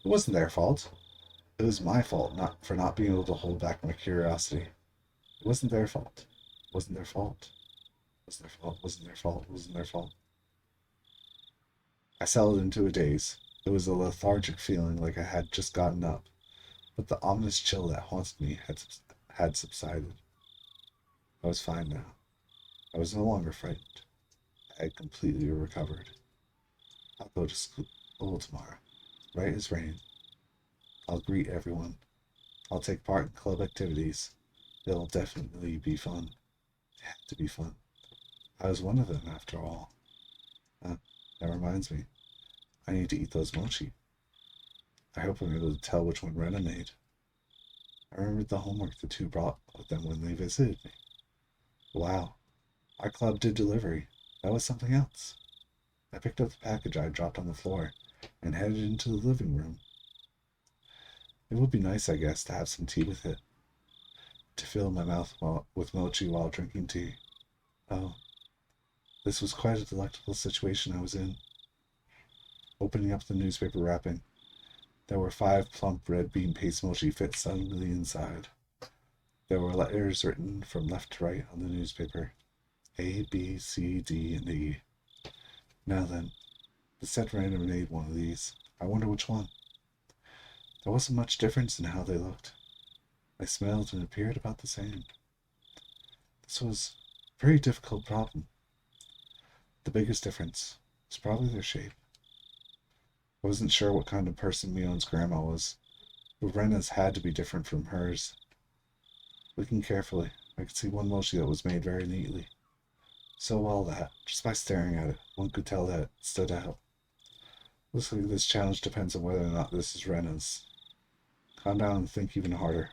It wasn't their fault. It was my fault not for not being able to hold back my curiosity. It wasn't their fault. It wasn't their fault. It wasn't their fault. It wasn't their fault. It wasn't their fault. I settled into a daze. It was a lethargic feeling like I had just gotten up, but the ominous chill that haunted me had subsided. I was fine now. I was no longer frightened. I had completely recovered. I'll go to school tomorrow, right as rain. I'll greet everyone. I'll take part in club activities. It'll definitely be fun. It had to be fun. I was one of them, after all. Uh, that reminds me. I need to eat those mochi. I hope I'm able to tell which one Rena made. I remembered the homework the two brought with them when they visited me. Wow, our club did delivery. That was something else. I picked up the package I had dropped on the floor and headed into the living room. It would be nice, I guess, to have some tea with it, to fill my mouth with mochi while drinking tea. Oh, this was quite a delectable situation I was in. Opening up the newspaper wrapping, there were 5 plump red bean paste mochi fit snugly inside. There were letters written from left to right on the newspaper. A, B, C, D, and E. Now then, the said random made one of these. I wonder which one. There wasn't much difference in how they looked. They smelled and appeared about the same. This was a very difficult problem. The biggest difference was probably their shape. I wasn't sure what kind of person Mion's grandma was, but Rena's had to be different from hers. Looking carefully, I could see one mochi that was made very neatly. So well that, just by staring at it, one could tell that it stood out. Looks like this challenge depends on whether or not this is Rena's. Calm down and think even harder.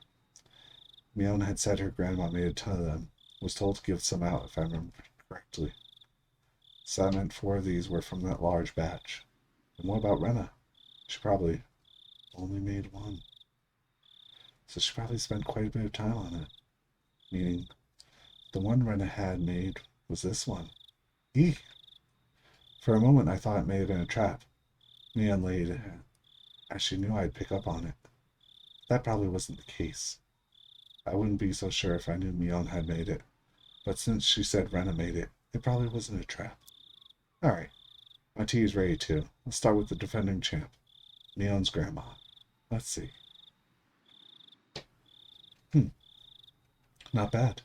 Mion had said her grandma made a ton of them, was told to give some out if I remember correctly. So that meant 4 of these were from that large batch. And what about Rena? She probably only made 1. So she probably spent quite a bit of time on it. Meaning, the one Rena had made was this one. Eek! For a moment I thought it may have been a trap. Mion laid it, as she knew I'd pick up on it. That probably wasn't the case. I wouldn't be so sure if I knew Mion had made it, but since she said Rena made it, it probably wasn't a trap. Alright, my tea is ready too. Let's start with the defending champ, Mion's grandma. Let's see. Not bad.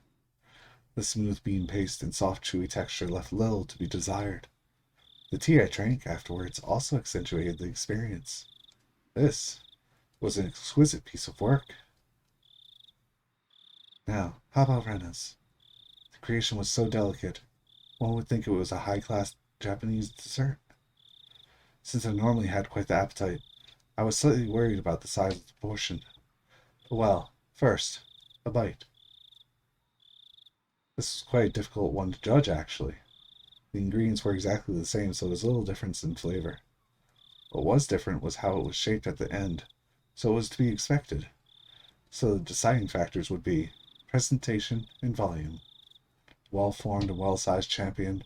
The smooth bean paste and soft chewy texture left little to be desired. The tea I drank afterwards also accentuated the experience. This was an exquisite piece of work. Now, how about Rena's? The creation was so delicate, one would think it was a high-class Japanese dessert. Since I normally had quite the appetite, I was slightly worried about the size of the portion. But well, first, a bite. This was quite a difficult one to judge, actually. The ingredients were exactly the same, so there was little difference in flavor. What was different was how it was shaped at the end, so it was to be expected. So the deciding factors would be presentation and volume. Well-formed and well-sized champion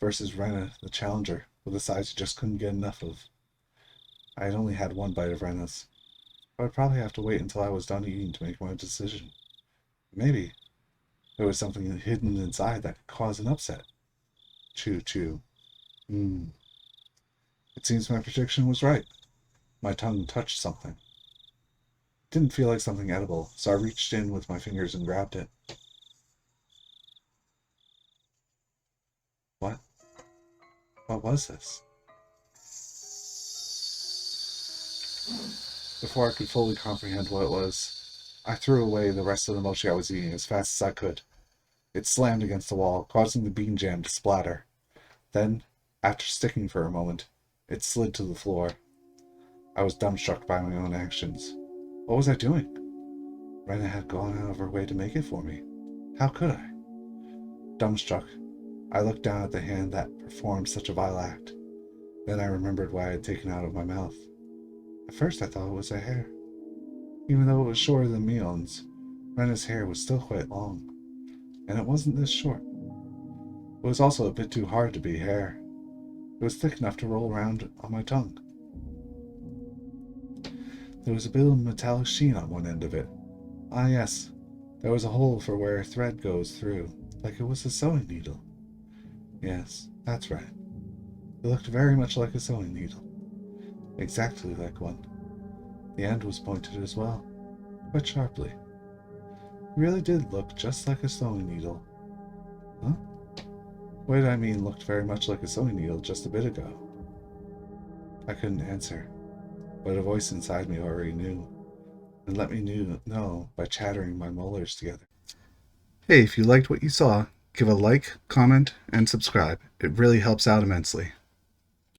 versus Rena, the challenger, with a size you just couldn't get enough of. I had only had 1 bite of Rena's. I would probably have to wait until I was done eating to make my decision. Maybe there was something hidden inside that could cause an upset. Chew, chew. Mmm. It seems my prediction was right. My tongue touched something. It didn't feel like something edible, so I reached in with my fingers and grabbed it. What? What was this? Before I could fully comprehend what it was, I threw away the rest of the mochi I was eating as fast as I could. It slammed against the wall, causing the bean jam to splatter. Then, after sticking for a moment, it slid to the floor. I was dumbstruck by my own actions. What was I doing? Rena had gone out of her way to make it for me. How could I? Dumbstruck, I looked down at the hand that performed such a vile act. Then I remembered what I had taken out of my mouth. At first I thought it was a hair. Even though it was shorter than Mion's, Rena's hair was still quite long. And it wasn't this short. It was also a bit too hard to be hair. It was thick enough to roll around on my tongue. There was a bit of metallic sheen on one end of it. Ah, yes. There was a hole for where a thread goes through, like it was a sewing needle. Yes, that's right. It looked very much like a sewing needle. Exactly like one. The end was pointed as well, quite sharply. It really did look just like a sewing needle. Huh? What did I mean looked very much like a sewing needle just a bit ago? I couldn't answer, but a voice inside me already knew, and let me know by chattering my molars together. Hey, if you liked what you saw, give a like, comment, and subscribe. It really helps out immensely.